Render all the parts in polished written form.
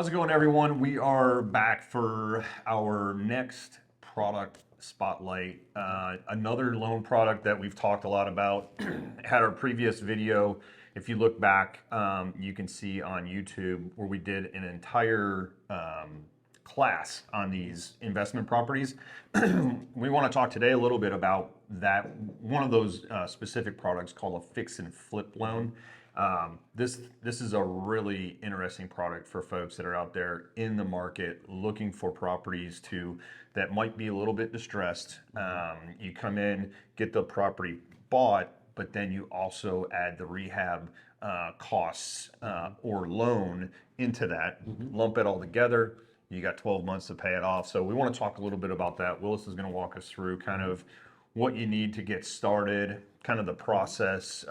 How's it going, everyone? We are back for our next product spotlight. Another loan product that we've talked a lot about. Had our previous video. If you look back, you can see on YouTube where we did an entire class on these investment properties. We want to talk today a little bit about that one of those specific products called a fix and flip loan. This is a really interesting product for folks that are out there in the market looking for properties that might be a little bit distressed. You come in, get the property bought, but then you also add the rehab costs or loan into that, lump it all together. You got 12 months to pay it off. So we want to talk a little bit about that. Willis is going to walk us through kind of what you need to get started, kind of the process,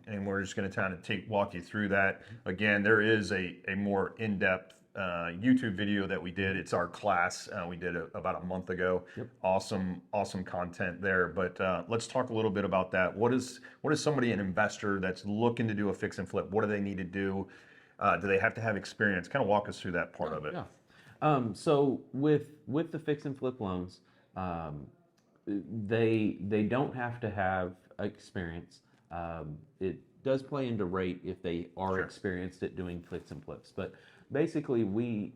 and we're just going to kind of walk you through that. Again, there is a more in-depth YouTube video that we did. It's our class. We did it about a month ago. Yep. Awesome content there. But let's talk a little bit about that. What is somebody, an investor that's looking to do a fix and flip? What do they need to do? Do they have to have experience? Kind of walk us through that part of it. Yeah. So with the fix and flip loans, they don't have to have experience. It does play into rate if they are experienced at doing fix and flips. But basically,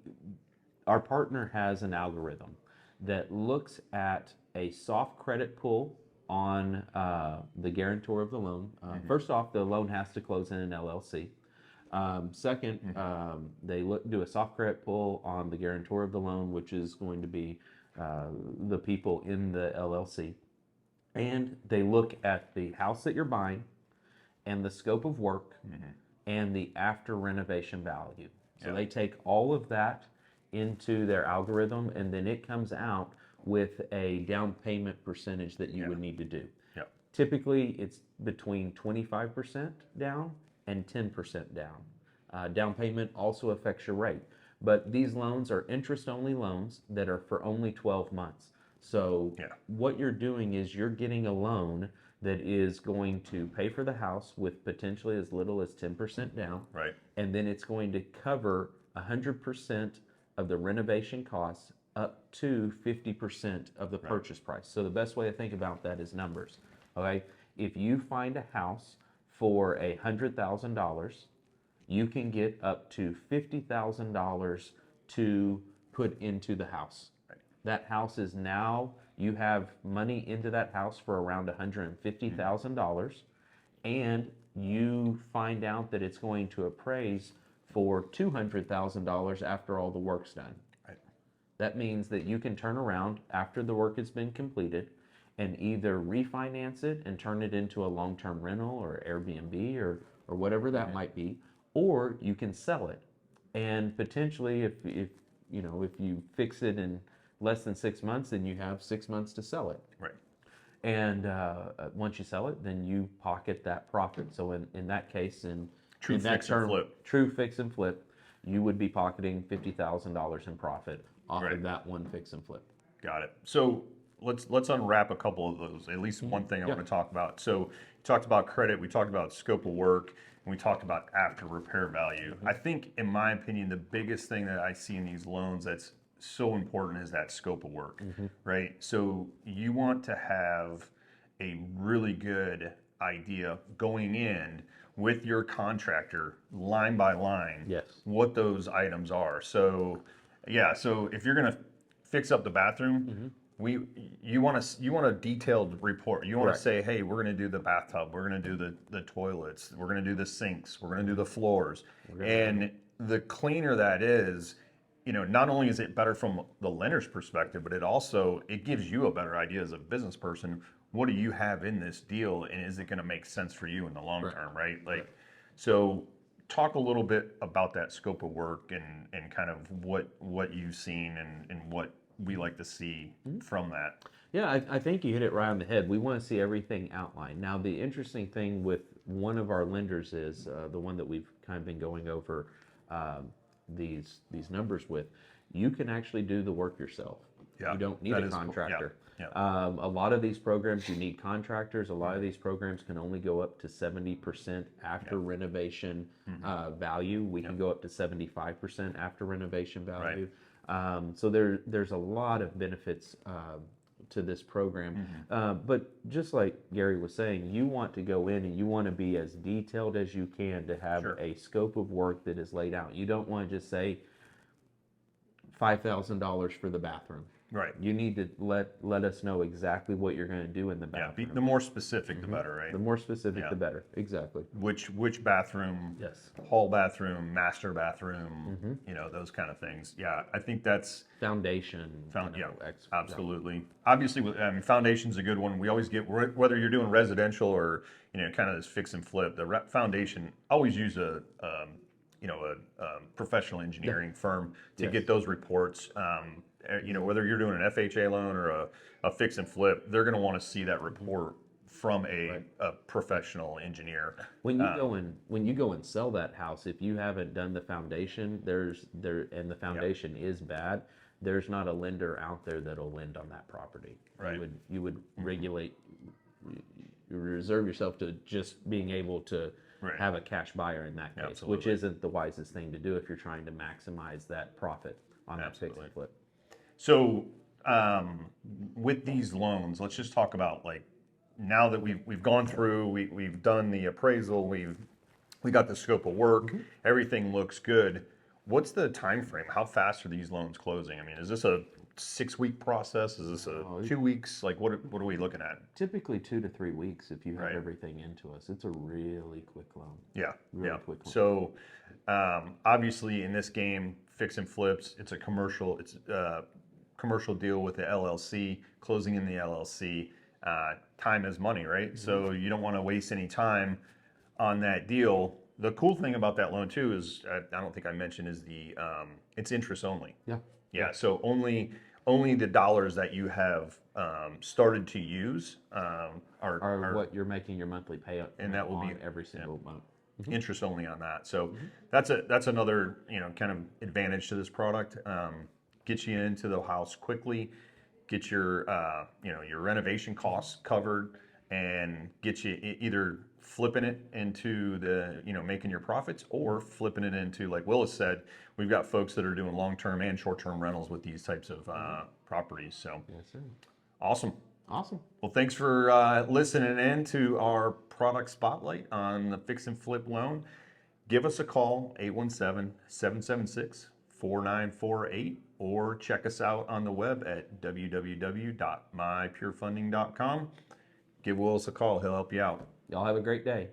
our partner has an algorithm that looks at a soft credit pull on the guarantor of the loan. First off, the loan has to close in an LLC. Second, they do a soft credit pull on the guarantor of the loan, which is going to be the people in the LLC. And they look at the house that you're buying and the scope of work and the after renovation value. So they take all of that into their algorithm, and then it comes out with a down payment percentage that you would need to do. Typically, it's between 25% down and 10% down. Down payment also affects your rate. But these loans are interest-only loans that are for only 12 months. So what you're doing is you're getting a loan that is going to pay for the house with potentially as little as 10% down. Right. And then it's going to cover 100% of the renovation costs up to 50% of the purchase price. So the best way to think about that is numbers. Okay? If you find a house for $100,000, you can get up to $50,000 to put into the house. Right. That house is now, you have money into that house for around $150,000, and you find out that it's going to appraise for $200,000 after all the work's done. Right. That means that you can turn around after the work has been completed and either refinance it and turn it into a long-term rental or Airbnb or whatever that might be, or you can sell it. And potentially, if you fix it in less than 6 months, then you have 6 months to sell it. Right. And once you sell it, then you pocket that profit. So in that case, true fix and flip, you would be pocketing $50,000 in profit off of that one fix and flip. Got it. So let's unwrap a couple of those. At least one thing I want to talk about. So you talked about credit, we talked about scope of work, and we talked about after repair value. I think, in my opinion, the biggest thing that I see in these loans that's so important is that scope of work, right? So you want to have a really good idea going in with your contractor, line by line, what those items are. So so if you're going to fix up the bathroom, you want a detailed report. You want to say, hey, we're going to do the bathtub, we're going to do the toilets, we're going to do the sinks, we're going to do the floors. And the cleaner that is, not only is it better from the lender's perspective, but it gives you a better idea as a business person. What do you have in this deal, and is it going to make sense for you in the long term, right? So talk a little bit about that scope of work and kind of what you've seen and what we like to see from that. Yeah, I think you hit it right on the head. We want to see everything outlined. Now, the interesting thing with one of our lenders is the one that we've kind of been going over these numbers with. You can actually do the work yourself. Yeah, You don't need that a is cool. contractor. Yeah, A lot of these programs, you need contractors. A lot of these programs can only go up to 70% after renovation value. We can go up to 75% after renovation value. So there's a lot of benefits to this program. But just like Gary was saying, you want to go in and you want to be as detailed as you can to have Sure. a scope of work that is laid out. You don't want to just say $5,000 for the bathroom. Right. You need to let us know exactly what you're going to do in the Yeah, bathroom. the more specific, the better, right? The more specific, Yeah. the better. Exactly. Which bathroom, Yes. hall bathroom, master bathroom, you know, those kind of things. Yeah, I think that's Foundation. yeah, absolutely. Obviously, I mean, foundation's a good one. We always get, whether you're doing residential or, you know, kind of this fix and flip, the foundation, always use you know, a professional engineering firm to Yes. get those reports. You know, whether you're doing an FHA loan or a fix and flip, they're going to want to see that report from a professional engineer. When you go and sell that house, if you haven't done the foundation, and the foundation is bad, there's not a lender out there that'll lend on that property. Right. You would regulate, you reserve yourself to just being able to have a cash buyer in that case, which isn't the wisest thing to do if you're trying to maximize that profit on that fix and flip. So with these loans, let's just talk about, like, now that we've gone through, we've done the appraisal, we got the scope of work, everything looks good. What's the time frame? How fast are these loans closing? I mean, is this a 6-week process? Is this a 2 weeks? Like, what are we looking at? Typically 2 to 3 weeks if you have everything into us. It's a really quick loan. Yeah, Really quick loan. So obviously in this game, fix and flips, it's a commercial deal with the LLC, closing in the LLC. Time is money, right? So you don't want to waste any time on that deal. The cool thing about that loan too is, I don't think I mentioned, is it's interest only. Yeah. Yeah. So only the dollars that you have started to use Are what you're making your monthly payout, and that will be every single month. interest only on that. So that's another, you know, kind of advantage to this product. Get you into the house quickly, get your you know, your renovation costs covered, and get you either flipping it into the, you know, making your profits, or flipping it into, like Willis said, we've got folks that are doing long-term and short-term rentals with these types of properties. So Yes, sir. awesome. Awesome. Well, thanks for listening in to our product spotlight on the fix and flip loan. Give us a call, 817-776-4948, or check us out on the web at www.mypurefunding.com. Give Willis a call. He'll help you out. Y'all have a great day.